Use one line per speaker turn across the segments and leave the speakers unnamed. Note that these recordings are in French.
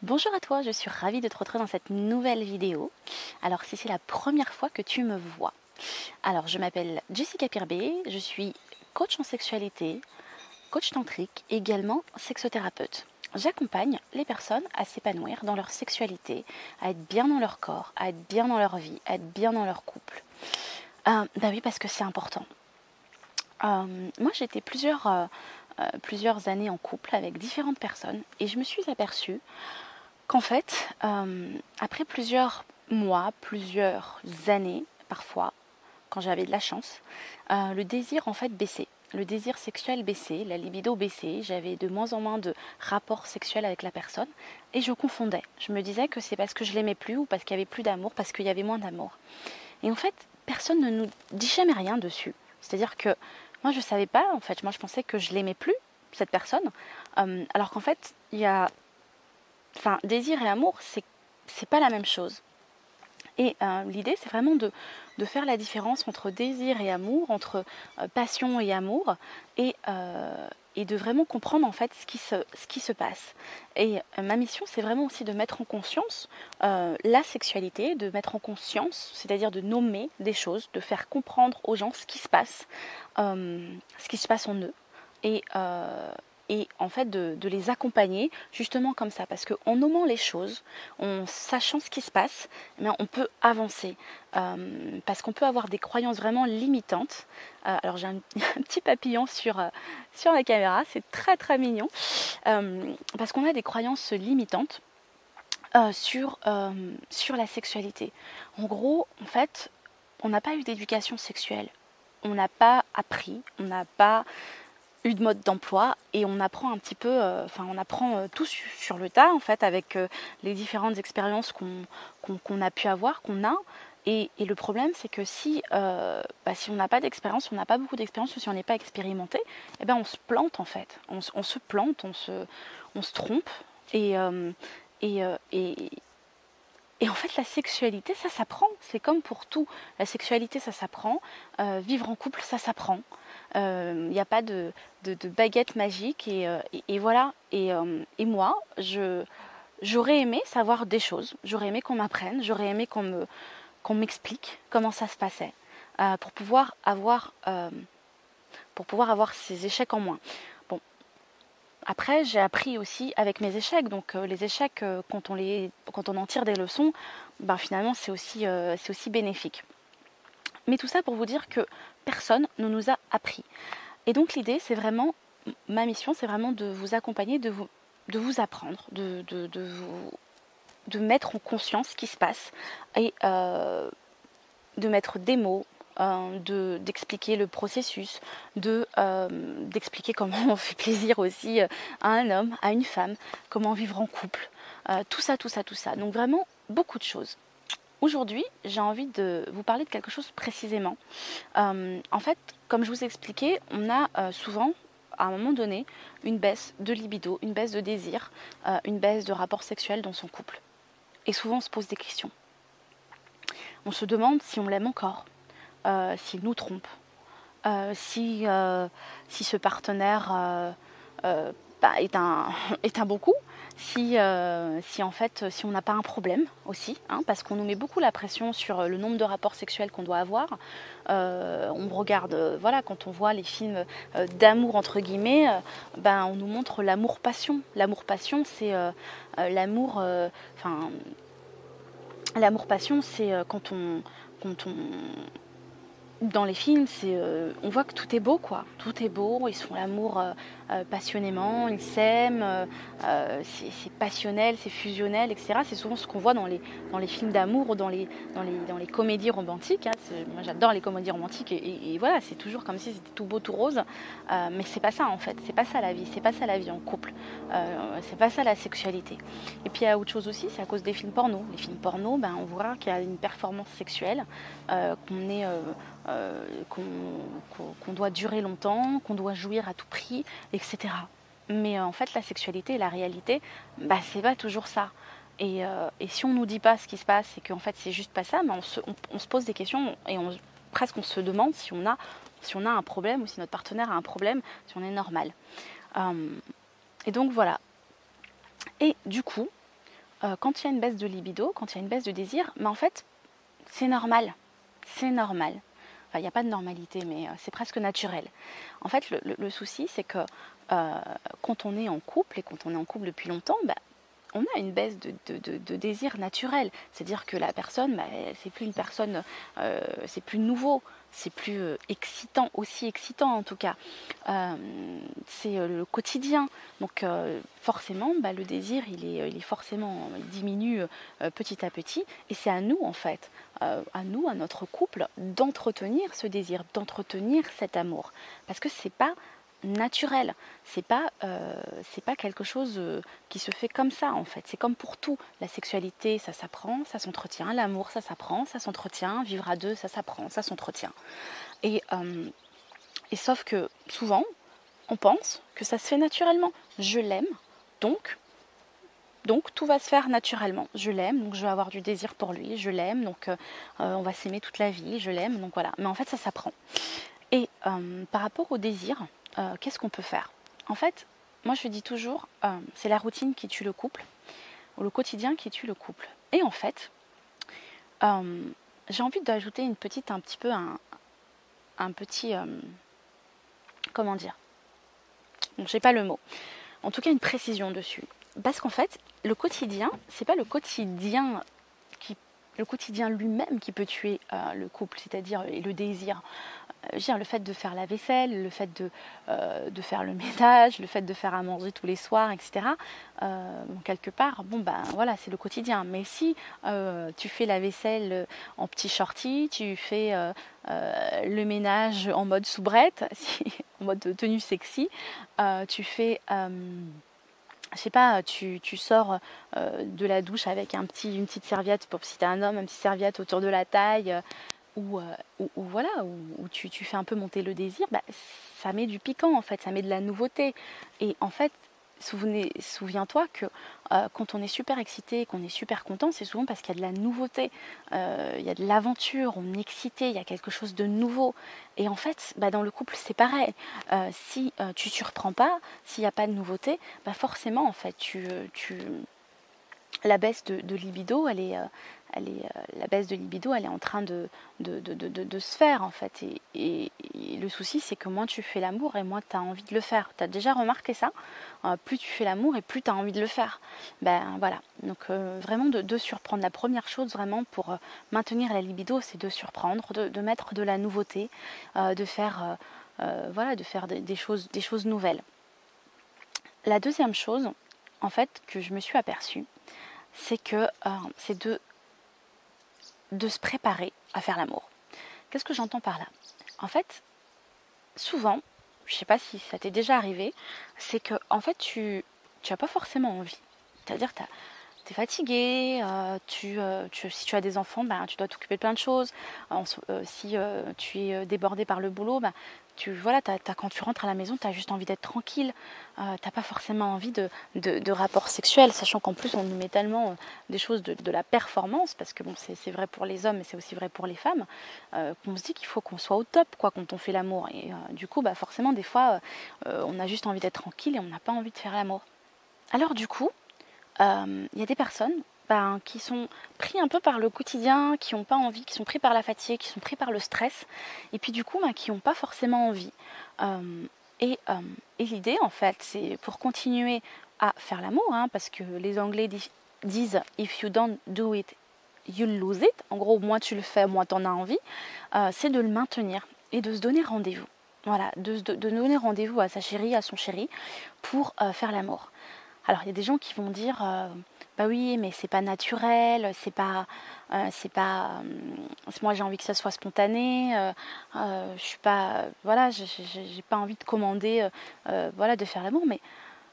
Bonjour à toi, je suis ravie de te retrouver dans cette nouvelle vidéo. Alors si c'est la première fois que tu me vois, alors je m'appelle Jessica Pirbé, je suis coach en sexualité, coach tantrique et également sexothérapeute. J'accompagne les personnes à s'épanouir dans leur sexualité, à être bien dans leur corps, à être bien dans leur vie, à être bien dans leur couple. Bah oui, parce que c'est important. Moi j'ai été plusieurs années en couple avec différentes personnes et je me suis aperçue qu'en fait, après plusieurs mois, plusieurs années, parfois, quand j'avais de la chance, le désir en fait baissait. Le désir sexuel baissait, la libido baissait, j'avais de moins en moins de rapports sexuels avec la personne et je confondais. Je me disais que c'est parce que je l'aimais plus ou parce qu'il y avait plus d'amour, parce qu'il y avait moins d'amour. Et en fait, personne ne nous dit jamais rien dessus. C'est-à-dire que moi je savais pas, en fait, moi je pensais que je l'aimais plus, cette personne, alors qu'en fait, il y a désir et amour, c'est pas la même chose. Et l'idée, c'est vraiment de faire la différence entre désir et amour, entre passion et amour, et de vraiment comprendre en fait ce qui se passe. Et ma mission, c'est vraiment aussi de mettre en conscience la sexualité, de mettre en conscience, c'est-à-dire de nommer des choses, de faire comprendre aux gens ce qui se passe en eux. Et, en fait de les accompagner justement comme ça, parce qu'en nommant les choses, en sachant ce qui se passe, eh bien, on peut avancer. Parce qu'on peut avoir des croyances vraiment limitantes. Alors j'ai un petit papillon sur la caméra, c'est très très mignon, parce qu'on a des croyances limitantes sur la sexualité. En gros, en fait, on n'a pas eu d'éducation sexuelle. On n'a pas appris, on n'a pas eu de mode d'emploi et on apprend un petit peu, on apprend tout sur le tas en fait avec les différentes expériences qu'on a pu avoir, qu'on a. Et le problème, c'est que si on n'a pas d'expérience, on n'a pas beaucoup d'expérience, ou si on n'est pas expérimenté, eh ben on se plante en fait. On se plante, on se trompe. Et, euh, et, euh, et, et en fait, la sexualité, ça s'apprend. C'est comme pour tout. La sexualité, ça s'apprend. Vivre en couple, ça s'apprend. Il n'y a pas de baguette magique. Et voilà. Et moi, j'aurais aimé savoir des choses. J'aurais aimé qu'on m'apprenne. J'aurais aimé qu'on m'explique comment ça se passait. Pour pouvoir avoir ces échecs en moins. Bon, après, j'ai appris aussi avec mes échecs. Donc, les échecs, quand on en tire des leçons, ben, finalement, c'est aussi bénéfique. Mais tout ça pour vous dire que personne ne nous a appris. Et donc, l'idée, c'est vraiment, ma mission, c'est vraiment de vous accompagner, de vous apprendre, de mettre en conscience ce qui se passe et de mettre des mots, d'expliquer le processus, d'expliquer comment on fait plaisir aussi à un homme, à une femme, comment vivre en couple, tout ça, tout ça, tout ça. Donc vraiment beaucoup de choses. Aujourd'hui, j'ai envie de vous parler de quelque chose précisément. En fait, comme je vous expliquais, on a souvent, à un moment donné, une baisse de libido, une baisse de désir, une baisse de rapport sexuel dans son couple. Et souvent, on se pose des questions. On se demande si on l'aime encore, s'il nous trompe, si ce partenaire est est un bon coup, si en fait si on n'a pas un problème aussi, hein, parce qu'on nous met beaucoup la pression sur le nombre de rapports sexuels qu'on doit avoir. On regarde, voilà, quand on voit les films d'amour entre guillemets, ben on nous montre l'amour passion. L'amour passion, c'est l'amour, l'amour passion, c'est quand on dans les films, on voit que tout est beau, quoi. Tout est beau, ils font l'amour passionnément, ils s'aiment, c'est passionnel, c'est fusionnel, etc. C'est souvent ce qu'on voit dans les films d'amour ou dans les comédies romantiques. Hein. Moi, j'adore les comédies romantiques et voilà, c'est toujours comme si c'était tout beau, tout rose. Mais c'est pas ça, en fait. C'est pas ça la vie. C'est pas ça la vie en couple. C'est pas ça la sexualité. Et puis, il y a autre chose aussi, c'est à cause des films porno. Les films porno, ben, on voit qu'il y a une performance sexuelle, qu'on est... qu'on doit durer longtemps, qu'on doit jouir à tout prix, etc. Mais en fait, la sexualité et la réalité, bah, c'est pas toujours ça. Et si on nous dit pas ce qui se passe et qu'en fait c'est juste pas ça, bah, on se pose des questions et presque on se demande si on a un problème ou si notre partenaire a un problème, si on est normal. Et donc voilà. Et du coup, quand il y a une baisse de libido, quand il y a une baisse de désir, mais en fait, c'est normal. C'est normal. Enfin, il n'y a pas de normalité, mais c'est presque naturel. En fait, le souci, c'est que quand on est en couple, et quand on est en couple depuis longtemps, bah, on a une baisse de désir naturel. C'est-à-dire que la personne, bah, c'est plus une personne, c'est plus nouveau, c'est plus excitant, aussi excitant en tout cas. C'est le quotidien. Donc forcément, bah, le désir, il est forcément, il diminue petit à petit. Et c'est à nous, en fait, à nous, à notre couple, d'entretenir ce désir, d'entretenir cet amour. Parce que c'est pas naturel. C'est pas quelque chose qui se fait comme ça en fait. C'est comme pour tout. La sexualité, ça s'apprend, ça s'entretient. L'amour, ça s'apprend, ça s'entretient. Vivre à deux, ça s'apprend, ça s'entretient. Et, et sauf que souvent, on pense que ça se fait naturellement. Je l'aime, donc tout va se faire naturellement. Je l'aime, donc je vais avoir du désir pour lui. Je l'aime, donc on va s'aimer toute la vie. Je l'aime, donc voilà. Mais en fait, ça s'apprend. Et par rapport au désir, qu'est-ce qu'on peut faire? En fait, moi je dis toujours, c'est la routine qui tue le couple, ou le quotidien qui tue le couple. Et en fait, j'ai envie d'ajouter un petit peu un petit, comment dire? Bon, je sais pas le mot. En tout cas, une précision dessus. Parce qu'en fait, le quotidien, c'est pas le quotidien le quotidien lui-même qui peut tuer le couple, c'est-à-dire le désir. Le fait de faire la vaisselle, le fait de faire le ménage, le fait de faire à manger tous les soirs, etc. Quelque part, bon ben voilà, c'est le quotidien. Mais si tu fais la vaisselle en petit shorty, tu fais le ménage en mode soubrette, en mode tenue sexy, tu fais je sais pas, tu sors de la douche avec une petite serviette, pour si t'es un homme, une petite serviette autour de la taille, ou voilà, où tu fais un peu monter le désir, bah, ça met du piquant en fait, ça met de la nouveauté. Et en fait, souviens-toi que quand on est super excité, qu'on est super content, c'est souvent parce qu'il y a de la nouveauté, il y a de l'aventure, on est excité, il y a quelque chose de nouveau. Et en fait, bah, dans le couple, c'est pareil. Si tu surprends pas, s'il n'y a pas de nouveauté, bah forcément, en fait, la baisse de libido, la baisse de libido, elle est en train de se faire en fait. Et le souci, c'est que moins tu fais l'amour et moins tu as envie de le faire. Tu as déjà remarqué ça? Plus tu fais l'amour et plus tu as envie de le faire. Ben voilà. Donc vraiment de surprendre. La première chose vraiment pour maintenir la libido, c'est de surprendre, de mettre de la nouveauté, de faire voilà, de faire des choses nouvelles. La deuxième chose, en fait, que je me suis aperçue, c'est que c'est de se préparer à faire l'amour. Qu'est-ce que j'entends par là? En fait, souvent, je ne sais pas si ça t'est déjà arrivé, c'est que en fait tu n'as pas forcément envie. C'est-à-dire tu es fatigué, si tu as des enfants, ben, tu dois t'occuper de plein de choses. Si tu es débordé par le boulot, ben, voilà, quand tu rentres à la maison, tu as juste envie d'être tranquille. Tu n'as pas forcément envie de rapports sexuels, sachant qu'en plus on nous met tellement des choses de la performance, parce que bon, c'est vrai pour les hommes, mais c'est aussi vrai pour les femmes, qu'on se dit qu'il faut qu'on soit au top quoi, quand on fait l'amour. Et du coup, bah, forcément, des fois, on a juste envie d'être tranquille et on n'a pas envie de faire l'amour. Alors du coup, y a des personnes qui sont pris un peu par le quotidien, qui n'ont pas envie, qui sont pris par la fatigue, qui sont pris par le stress, et puis du coup qui n'ont pas forcément envie. Et l'idée en fait, c'est pour continuer à faire l'amour, hein, parce que les Anglais disent if you don't do it, you'll lose it. En gros, moins tu le fais, moins tu en as envie. C'est de le maintenir et de se donner rendez-vous. Voilà, de donner rendez-vous à sa chérie, à son chéri, pour faire l'amour. Alors il y a des gens qui vont dire bah oui mais c'est pas naturel, moi j'ai envie que ça soit spontané, je suis pas voilà, j'ai pas envie de commander voilà, de faire l'amour. Mais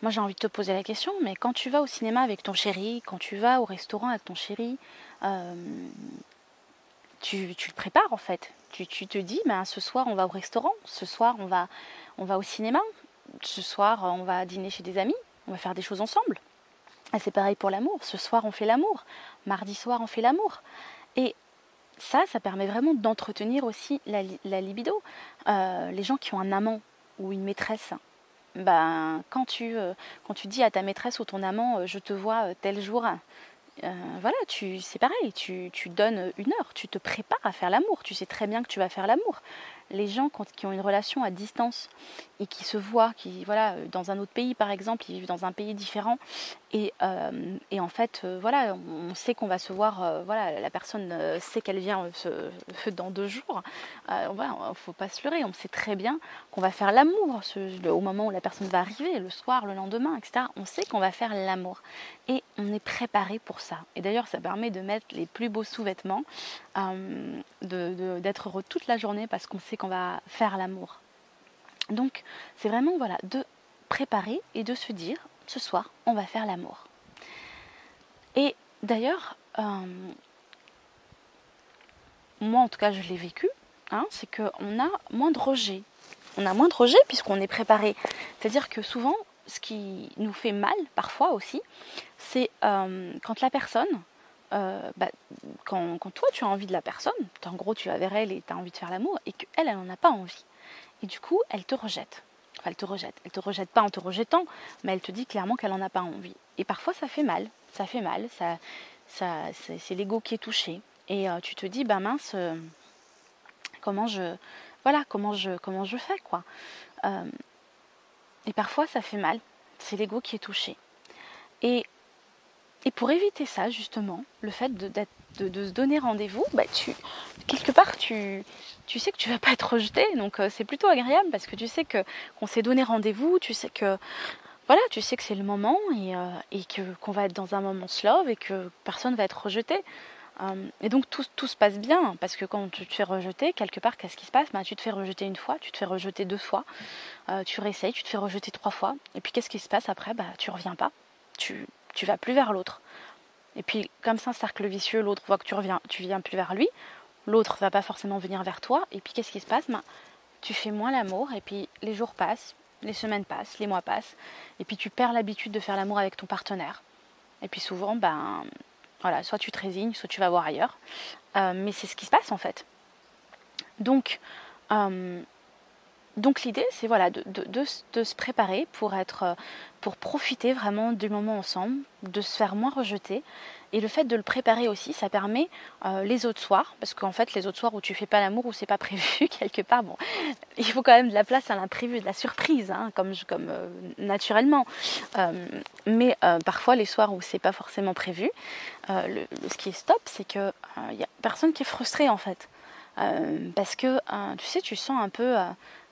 moi j'ai envie de te poser la question, mais quand tu vas au cinéma avec ton chéri, quand tu vas au restaurant avec ton chéri, tu le prépares en fait. Tu te dis ben ce soir on va au restaurant, ce soir on va au cinéma, ce soir on va dîner chez des amis, on va faire des choses ensemble. Et c'est pareil pour l'amour. Ce soir, on fait l'amour. Mardi soir, on fait l'amour. Et ça permet vraiment d'entretenir aussi la libido. Les gens qui ont un amant ou une maîtresse, quand tu dis à ta maîtresse ou ton amant, je te vois tel jour, voilà, c'est pareil, tu donnes une heure, tu te prépares à faire l'amour, tu sais très bien que tu vas faire l'amour. Les gens qui ont une relation à distance et qui se voient, voilà, dans un autre pays par exemple, ils vivent dans un pays différent et en fait, voilà, on sait qu'on va se voir, voilà, la personne sait qu'elle vient dans 2 jours. Voilà, faut pas se leurrer, on sait très bien qu'on va faire l'amour au moment où la personne va arriver, le soir, le lendemain, etc. On sait qu'on va faire l'amour et on est préparé pour ça. Et d'ailleurs, ça permet de mettre les plus beaux sous-vêtements, d'être heureux toute la journée parce qu'on sait qu'on va faire l'amour. Donc, c'est vraiment voilà, de préparer et de se dire, ce soir, on va faire l'amour. Et d'ailleurs, moi en tout cas, je l'ai vécu, c'est qu'on a moins de rejets. On a moins de rejets puisqu'on est préparé. C'est-à-dire que souvent, ce qui nous fait mal, parfois aussi, c'est quand la personne, quand toi tu as envie de la personne, en gros tu vas vers elle et tu as envie de faire l'amour, et qu'elle, elle n'en a pas envie. Et du coup, elle te rejette. Enfin, elle te rejette. Elle te rejette pas en te rejetant, mais elle te dit clairement qu'elle n'en a pas envie. Et parfois, ça fait mal. Ça fait mal. C'est l'ego qui est touché. Et tu te dis, bah mince, comment je fais, quoi. Et parfois, ça fait mal. C'est l'ego qui est touché. Et pour éviter ça, justement, le fait de se donner rendez-vous, quelque part, tu sais que tu vas pas être rejeté, donc c'est plutôt agréable parce que tu sais qu'on s'est donné rendez-vous, tu sais que voilà, tu sais que c'est le moment et qu'on va être dans un moment love et que personne va être rejeté. Et donc tout se passe bien parce que quand tu te fais rejeter, quelque part, qu'est-ce qui se passe? Tu te fais rejeter une fois, tu te fais rejeter 2 fois, tu réessayes, tu te fais rejeter 3 fois, et puis qu'est-ce qui se passe après? Tu reviens pas, tu vas plus vers l'autre. Et puis, comme c'est un cercle vicieux, l'autre voit que tu viens plus vers lui, l'autre va pas forcément venir vers toi, et puis qu'est-ce qui se passe? Tu fais moins l'amour, et puis les jours passent, les semaines passent, les mois passent, et puis tu perds l'habitude de faire l'amour avec ton partenaire. Et puis souvent, voilà, soit tu te résignes, soit tu vas voir ailleurs. Mais c'est ce qui se passe en fait. Donc l'idée, c'est voilà, de se préparer pour profiter vraiment du moment ensemble, de se faire moins rejeter. Et le fait de le préparer aussi, ça permet les autres soirs, parce qu'en fait, les autres soirs où tu fais pas l'amour, où c'est pas prévu quelque part, bon, il faut quand même de la place à l'imprévu, de la surprise, comme naturellement. Mais parfois, les soirs où c'est pas forcément prévu, ce qui est stop, c'est que y a personne qui est frustré en fait, parce que tu sais, tu sens un peu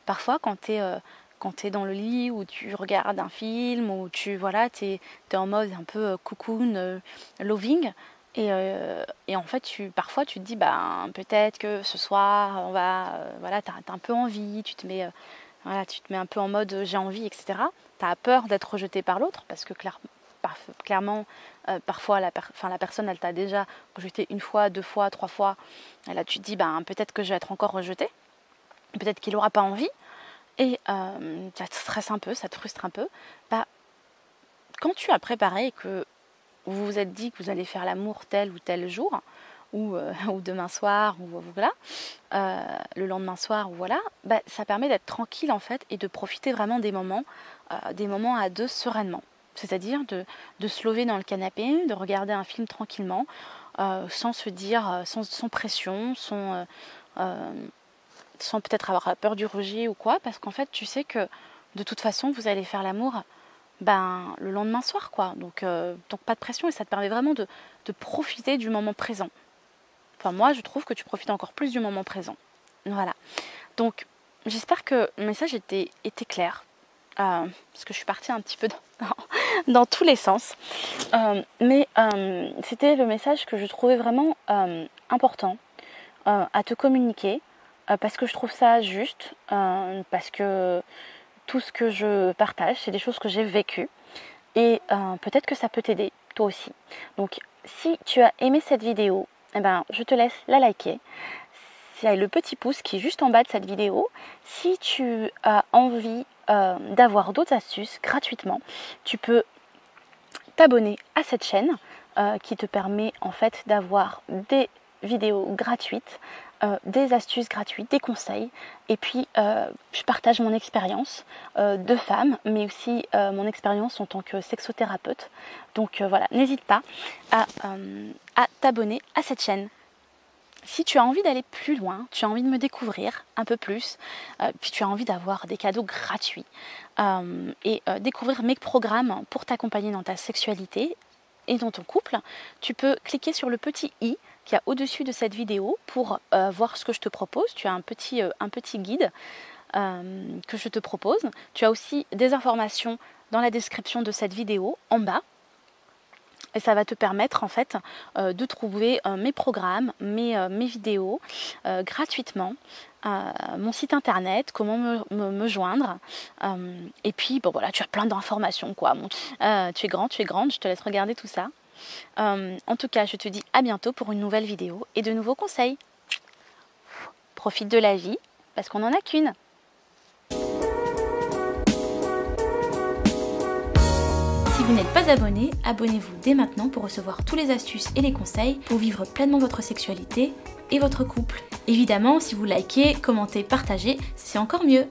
parfois quand t'es dans le lit ou tu regardes un film ou t'es en mode un peu cocoon, loving, et en fait parfois tu te dis peut-être que ce soir on va voilà, t'as un peu envie, tu te mets un peu en mode j'ai envie, etc. T'as peur d'être rejeté par l'autre parce que clairement parfois la personne elle t'a déjà rejeté 1 fois, 2 fois, 3 fois, et là tu te dis peut-être que je vais être encore rejeté, peut-être qu'il n'aura pas envie. Et ça te stresse un peu, ça te frustre un peu. Quand tu as préparé et que vous vous êtes dit que vous allez faire l'amour tel ou tel jour, ou demain soir, ou voilà, le lendemain soir, ou voilà, ça permet d'être tranquille en fait et de profiter vraiment des moments à deux sereinement. C'est-à-dire de se lever dans le canapé, de regarder un film tranquillement, sans se dire, sans pression, sans peut-être avoir peur du rejet ou quoi, parce qu'en fait tu sais que de toute façon vous allez faire l'amour le lendemain soir, quoi. Donc pas de pression, et ça te permet vraiment de profiter du moment présent. Enfin, moi je trouve que tu profites encore plus du moment présent. Voilà. Donc j'espère que le message était clair, parce que je suis partie un petit peu dans tous les sens, mais c'était le message que je trouvais vraiment important à te communiquer, parce que je trouve ça juste, parce que tout ce que je partage, c'est des choses que j'ai vécues, et peut-être que ça peut t'aider, toi aussi. Donc si tu as aimé cette vidéo, je te laisse la liker. Il y a le petit pouce qui est juste en bas de cette vidéo. Si tu as envie d'avoir d'autres astuces gratuitement, tu peux t'abonner à cette chaîne qui te permet en fait d'avoir des vidéos gratuites des astuces gratuites, des conseils, et puis je partage mon expérience de femme, mais aussi mon expérience en tant que sexothérapeute. Donc voilà, n'hésite pas à t'abonner à cette chaîne. Si tu as envie d'aller plus loin, tu as envie de me découvrir un peu plus, puis tu as envie d'avoir des cadeaux gratuits et découvrir mes programmes pour t'accompagner dans ta sexualité et dans ton couple, tu peux cliquer sur le petit i qui est au-dessus de cette vidéo pour voir ce que je te propose. Tu as un petit guide que je te propose. Tu as aussi des informations dans la description de cette vidéo en bas. Et ça va te permettre en fait de trouver mes programmes, mes vidéos gratuitement, mon site internet, comment me joindre. Et puis bon voilà, tu as plein d'informations quoi. Tu es grande, je te laisse regarder tout ça. En tout cas, je te dis à bientôt pour une nouvelle vidéo et de nouveaux conseils. Profite de la vie parce qu'on n'en a qu'une. Si vous n'êtes pas abonné, abonnez-vous dès maintenant pour recevoir tous les astuces et les conseils pour vivre pleinement votre sexualité et votre couple. Évidemment, si vous likez, commentez, partagez, c'est encore mieux.